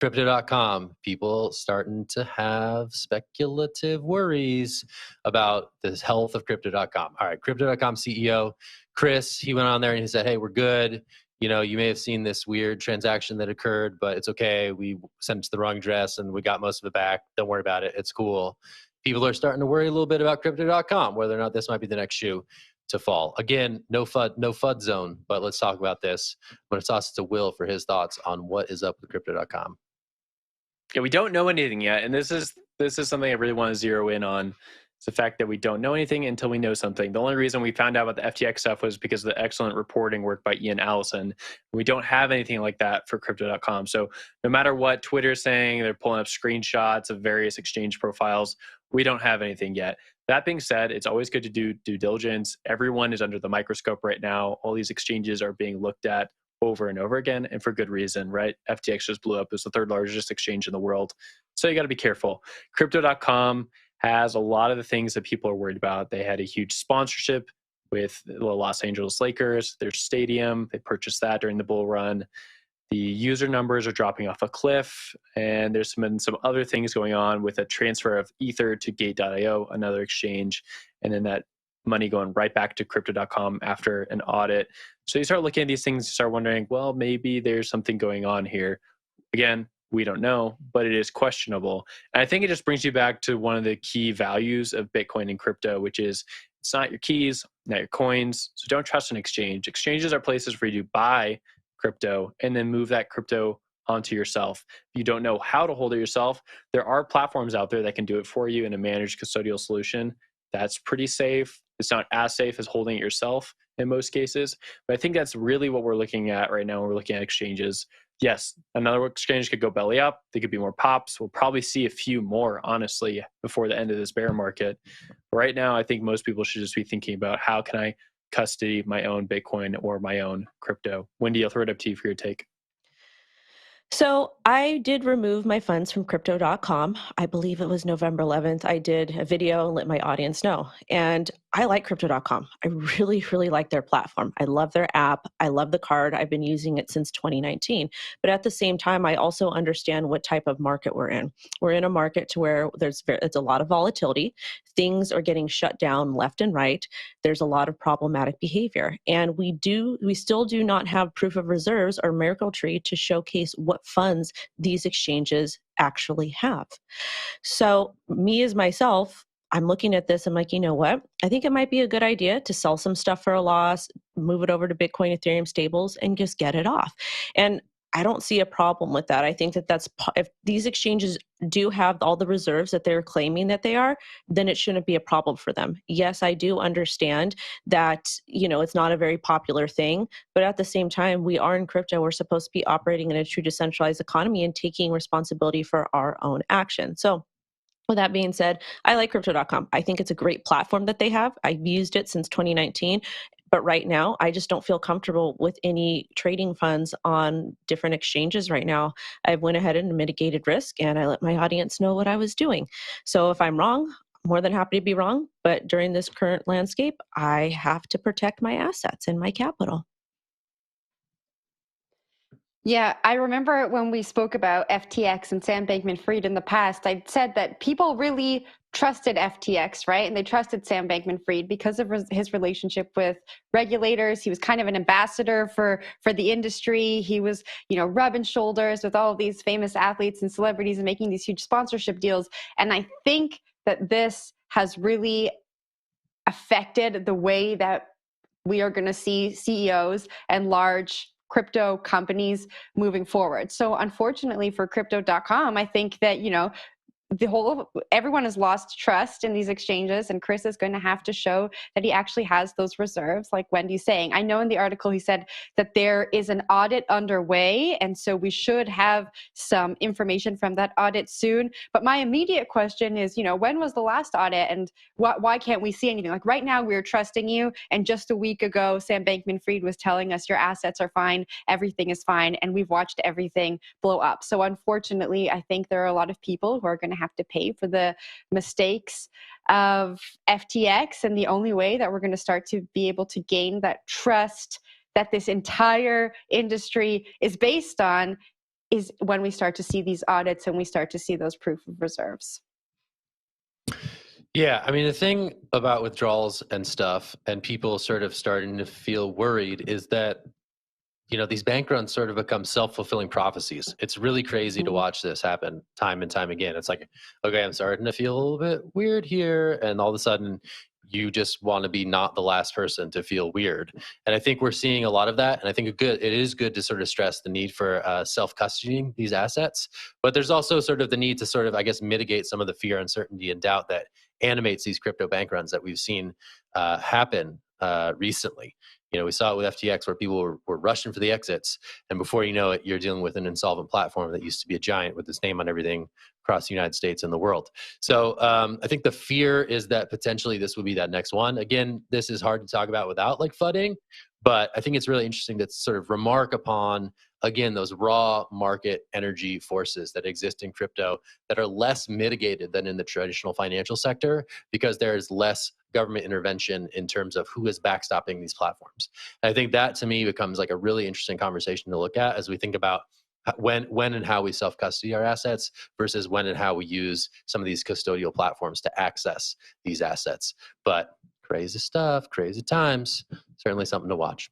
Crypto.com, people starting to have speculative worries about the health of Crypto.com. All right, Crypto.com CEO, Kris, he went on there and he said, hey, we're good. You know, you may have seen this weird transaction that occurred, but it's okay. We sent it to the wrong address and we got most of it back. Don't worry about it. It's cool. People are starting to worry a little bit about Crypto.com, whether or not this might be the next shoe to fall. Again, no FUD zone, but let's talk about this. I'm going to toss it to Will for his thoughts on what is up with Crypto.com. Yeah, we don't know anything yet, and this is something I really want to zero in on. It's the fact that we don't know anything until we know something. The only reason we found out about the FTX stuff was because of the excellent reporting work by Ian Allison. We don't have anything like that for Crypto.com. So no matter what Twitter's saying, they're pulling up screenshots of various exchange profiles. We don't have anything yet. That being said, it's always good to do due diligence. Everyone is under the microscope right now. All these exchanges are being looked at over and over again, and for good reason, right? FTX just blew up. It's the third largest exchange in the world. So you got to be careful. Crypto.com has a lot of the things that people are worried about. They had a huge sponsorship with the Los Angeles Lakers, their stadium. They purchased that during the bull run. The user numbers are dropping off a cliff, and there's been some other things going on with a transfer of Ether to Gate.io, another exchange, and then that money going right back to Crypto.com after an audit. So you start looking at these things, you start wondering, well, maybe there's something going on here. Again, we don't know, but it is questionable. And I think it just brings you back to one of the key values of Bitcoin and crypto, which is it's not your keys, not your coins. So don't trust an exchange. Exchanges are places where you buy crypto and then move that crypto onto yourself. If you don't know how to hold it yourself, there are platforms out there that can do it for you in a managed custodial solution. That's pretty safe. It's not as safe as holding it yourself in most cases. But I think that's really what we're looking at right now when we're looking at exchanges. Yes, another exchange could go belly up. There could be more pops. We'll probably see a few more, honestly, before the end of this bear market. But right now, I think most people should just be thinking about how can I custody my own Bitcoin or my own crypto. Wendy, I'll throw it up to you for your take. So I did remove my funds from Crypto.com. I believe it was November 11th. I did a video and let my audience know. And I like Crypto.com. I really, really like their platform. I love their app. I love the card. I've been using it since 2019. But at the same time, I also understand what type of market we're in. We're in a market to where it's a lot of volatility. Things are getting shut down left and right. There's a lot of problematic behavior. And we still do not have proof of reserves or Miracle Tree to showcase what funds these exchanges actually have. So me as myself, I'm looking at this, I'm like, you know what? I think it might be a good idea to sell some stuff for a loss, move it over to Bitcoin, Ethereum stables, and just get it off. And I don't see a problem with that. I think that if these exchanges do have all the reserves that they're claiming that they are, then it shouldn't be a problem for them. Yes, I do understand that, it's not a very popular thing, but at the same time, we are in crypto. We're supposed to be operating in a true decentralized economy and taking responsibility for our own action. So with that being said, I like Crypto.com. I think it's a great platform that they have. I've used it since 2019. But right now, I just don't feel comfortable with any trading funds on different exchanges right now. I went ahead and mitigated risk, and I let my audience know what I was doing. So if I'm wrong, I'm more than happy to be wrong. But during this current landscape, I have to protect my assets and my capital. Yeah, I remember when we spoke about FTX and Sam Bankman-Fried in the past, I said that people really trusted FTX, right? And they trusted Sam Bankman-Fried because of his relationship with regulators. He was kind of an ambassador for the industry. He was, rubbing shoulders with all of these famous athletes and celebrities and making these huge sponsorship deals. And I think that this has really affected the way that we are going to see CEOs and large crypto companies moving forward. So unfortunately for crypto.com, I think that, everyone has lost trust in these exchanges, and Kris is going to have to show that he actually has those reserves, like Wendy's saying. I know in the article he said that there is an audit underway, and so we should have some information from that audit soon. But my immediate question is, when was the last audit, and why can't we see anything? Like right now, we're trusting you, and just a week ago, Sam Bankman-Fried was telling us your assets are fine, everything is fine, and we've watched everything blow up. So unfortunately, I think there are a lot of people who are going to have to pay for the mistakes of FTX. And the only way that we're going to start to be able to gain that trust that this entire industry is based on is when we start to see these audits and we start to see those proof of reserves. Yeah, I mean, the thing about withdrawals and stuff and people sort of starting to feel worried is that, these bank runs sort of become self-fulfilling prophecies. It's really crazy to watch this happen time and time again. It's like, okay, I'm starting to feel a little bit weird here. And all of a sudden, you just want to be not the last person to feel weird. And I think we're seeing a lot of that. And I think it is good to sort of stress the need for self-custodying these assets. But there's also sort of the need to sort of, I guess, mitigate some of the fear, uncertainty, and doubt that animates these crypto bank runs that we've seen happen recently. We saw it with FTX where people were rushing for the exits. And before you know it, you're dealing with an insolvent platform that used to be a giant with its name on everything across the United States and the world. So I think the fear is that potentially this would be that next one. Again, this is hard to talk about without like FUDing, but I think it's really interesting to sort of remark upon, again, those raw market energy forces that exist in crypto that are less mitigated than in the traditional financial sector because there is less government intervention in terms of who is backstopping these platforms. And I think that to me becomes like a really interesting conversation to look at as we think about when and how we self-custody our assets versus when and how we use some of these custodial platforms to access these assets. But crazy stuff, crazy times, certainly something to watch.